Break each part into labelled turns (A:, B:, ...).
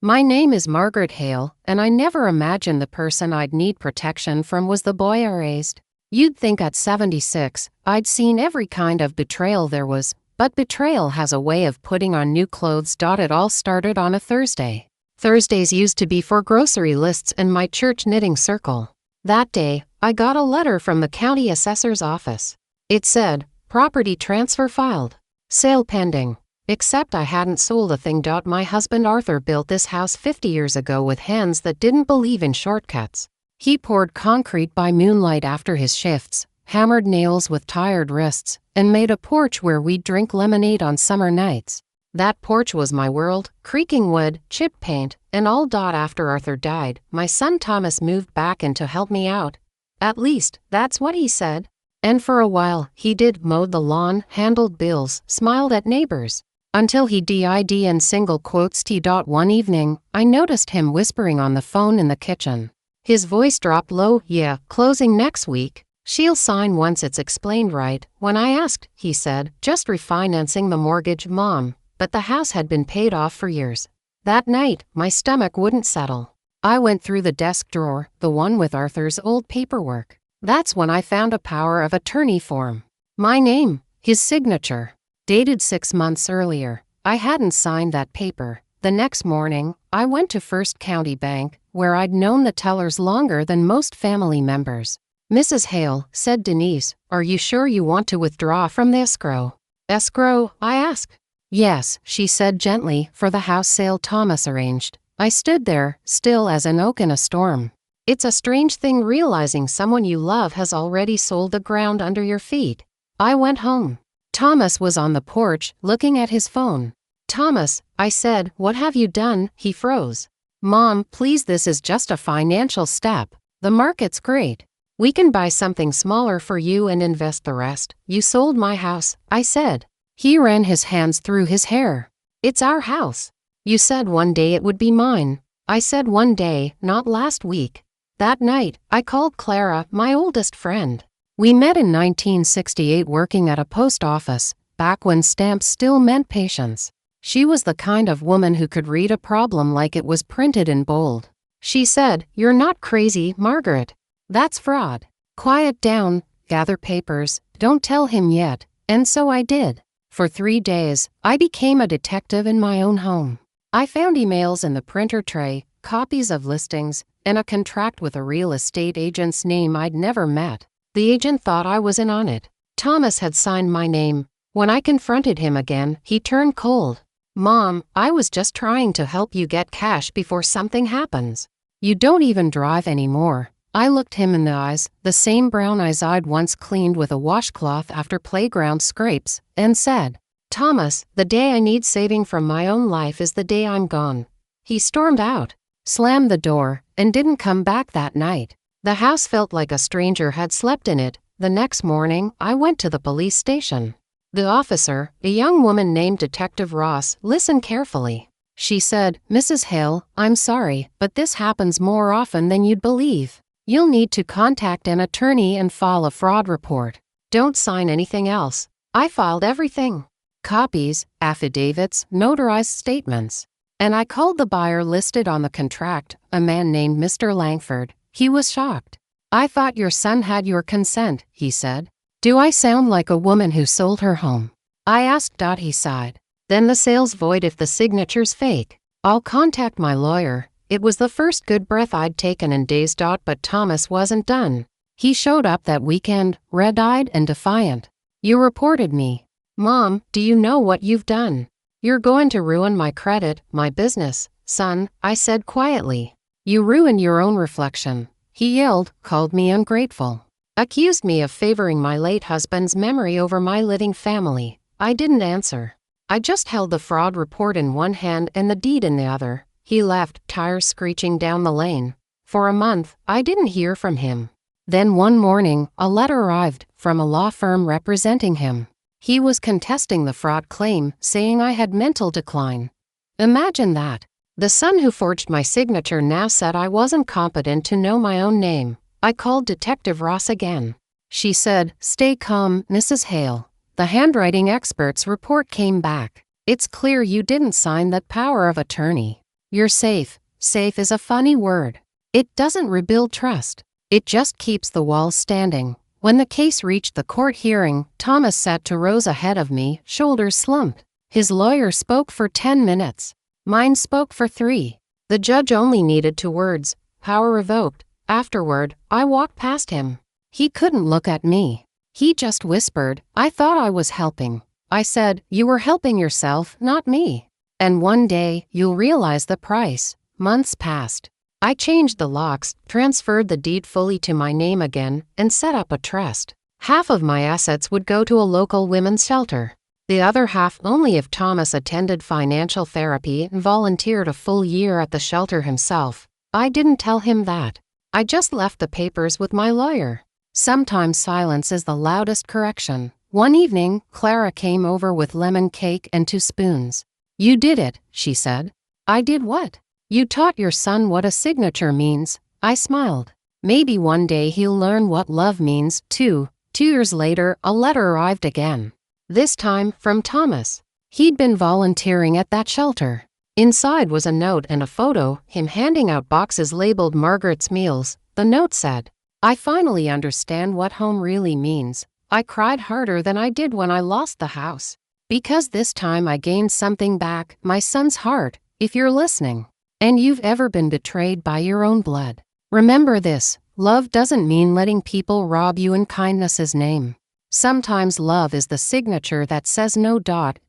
A: My name is Margaret Hale, and I never imagined the person I'd need protection from was the boy I raised. You'd think at 76, I'd seen every kind of betrayal there was, but betrayal has a way of putting on new clothes. It all started on a Thursday. Thursdays used to be for grocery lists in my church knitting circle. That day, I got a letter from the county assessor's office. It said, "Property transfer filed. Sale pending." Except I hadn't sold a thing. My husband Arthur built this house 50 years ago with hands that didn't believe in shortcuts. He poured concrete by moonlight after his shifts, hammered nails with tired wrists, and made a porch where we'd drink lemonade on summer nights. That porch was my world, creaking wood, chipped paint, and all. After Arthur died, my son Thomas moved back in to help me out. At least, that's what he said. And for a while, he did, mowed the lawn, handled bills, smiled at neighbors. Until he died in single quotes. One evening, I noticed him whispering on the phone in the kitchen. His voice dropped low. "Yeah, closing next week. She'll sign once it's explained right." When I asked, he said, "Just refinancing the mortgage, Mom." But the house had been paid off for years. That night, my stomach wouldn't settle. I went through the desk drawer, the one with Arthur's old paperwork. That's when I found a power of attorney form. My name, his signature. Dated 6 months earlier. I hadn't signed that paper. The next morning, I went to First County Bank, where I'd known the tellers longer than most family members. "Mrs. Hale," said Denise, "are you sure you want to withdraw from the escrow?" "Escrow?" I asked. "Yes," she said gently, "for the house sale Thomas arranged." I stood there, still as an oak in a storm. It's a strange thing realizing someone you love has already sold the ground under your feet. I went home. Thomas was on the porch, looking at his phone. "Thomas," I said, "what have you done?" He froze. "Mom, please, this is just a financial step. The market's great. We can buy something smaller for you and invest the rest." "You sold my house," I said. He ran his hands through his hair. "It's our house. You said one day it would be mine." I said one day, not last week. That night, I called Clara, my oldest friend. We met in 1968 working at a post office, back when stamps still meant patience. She was the kind of woman who could read a problem like it was printed in bold. She said, "You're not crazy, Margaret. That's fraud. Quiet down, gather papers, don't tell him yet." And so I did. For 3 days, I became a detective in my own home. I found emails in the printer tray, copies of listings, and a contract with a real estate agent's name I'd never met. The agent thought I was in on it. Thomas had signed my name. When I confronted him again, he turned cold. "Mom, I was just trying to help you get cash before something happens. You don't even drive anymore." I looked him in the eyes, the same brown eyes I'd once cleaned with a washcloth after playground scrapes, and said, "Thomas, the day I need saving from my own life is the day I'm gone." He stormed out, slammed the door, and didn't come back that night. The house felt like a stranger had slept in it. The next morning, I went to the police station. The officer, a young woman named Detective Ross, listened carefully. She said, "Mrs. Hale, I'm sorry, but this happens more often than you'd believe. You'll need to contact an attorney and file a fraud report. Don't sign anything else." I filed everything. Copies, affidavits, notarized statements. And I called the buyer listed on the contract, a man named Mr. Langford. He was shocked. "I thought your son had your consent," he said. "Do I sound like a woman who sold her home?" I asked. He sighed. "Then the sale's void if the signature's fake. I'll contact my lawyer." It was the first good breath I'd taken in days. But Thomas wasn't done. He showed up that weekend, red-eyed and defiant. "You reported me. Mom, do you know what you've done? You're going to ruin my credit, my business." "Son," I said quietly, "you ruined your own reflection." He yelled, called me ungrateful, accused me of favoring my late husband's memory over my living family. I didn't answer. I just held the fraud report in one hand and the deed in the other. He left, tires screeching down the lane. For a month, I didn't hear from him. Then one morning, a letter arrived from a law firm representing him. He was contesting the fraud claim, saying I had mental decline. Imagine that. The son who forged my signature now said I wasn't competent to know my own name. I called Detective Ross again. She said, "Stay calm, Mrs. Hale. The handwriting expert's report came back. It's clear you didn't sign that power of attorney." You're safe. Safe is a funny word. It doesn't rebuild trust. It just keeps the walls standing. When the case reached the court hearing, Thomas sat 2 rows ahead of me, shoulders slumped. His lawyer spoke for 10 minutes. Mine spoke for 3. The judge only needed 2 words. Power revoked. Afterward, I walked past him. He couldn't look at me. He just whispered, I thought I was helping. I said, you were helping yourself, not me. And one day, you'll realize the price. Months passed. I changed the locks, transferred the deed fully to my name again, and set up a trust. Half of my assets would go to a local women's shelter. The other half only if Thomas attended financial therapy and volunteered a full year at the shelter himself. I didn't tell him that. I just left the papers with my lawyer. Sometimes silence is the loudest correction. One evening, Clara came over with lemon cake and 2 spoons. You did it, she said. I did what? You taught your son what a signature means. I smiled. Maybe one day he'll learn what love means, too. 2 years later, a letter arrived again. This time from Thomas. He'd been volunteering at that shelter. Inside was a note and a photo, him handing out boxes labeled Margaret's Meals. The note said, I finally understand what home really means. I cried harder than I did when I lost the house. Because this time I gained something back, my son's heart, if you're listening. And you've ever been betrayed by your own blood. Remember this, love doesn't mean letting people rob you in kindness's name. Sometimes love is the signature that says no.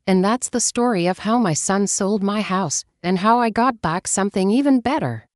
A: And that's the story of how my son sold my house, and how I got back something even better.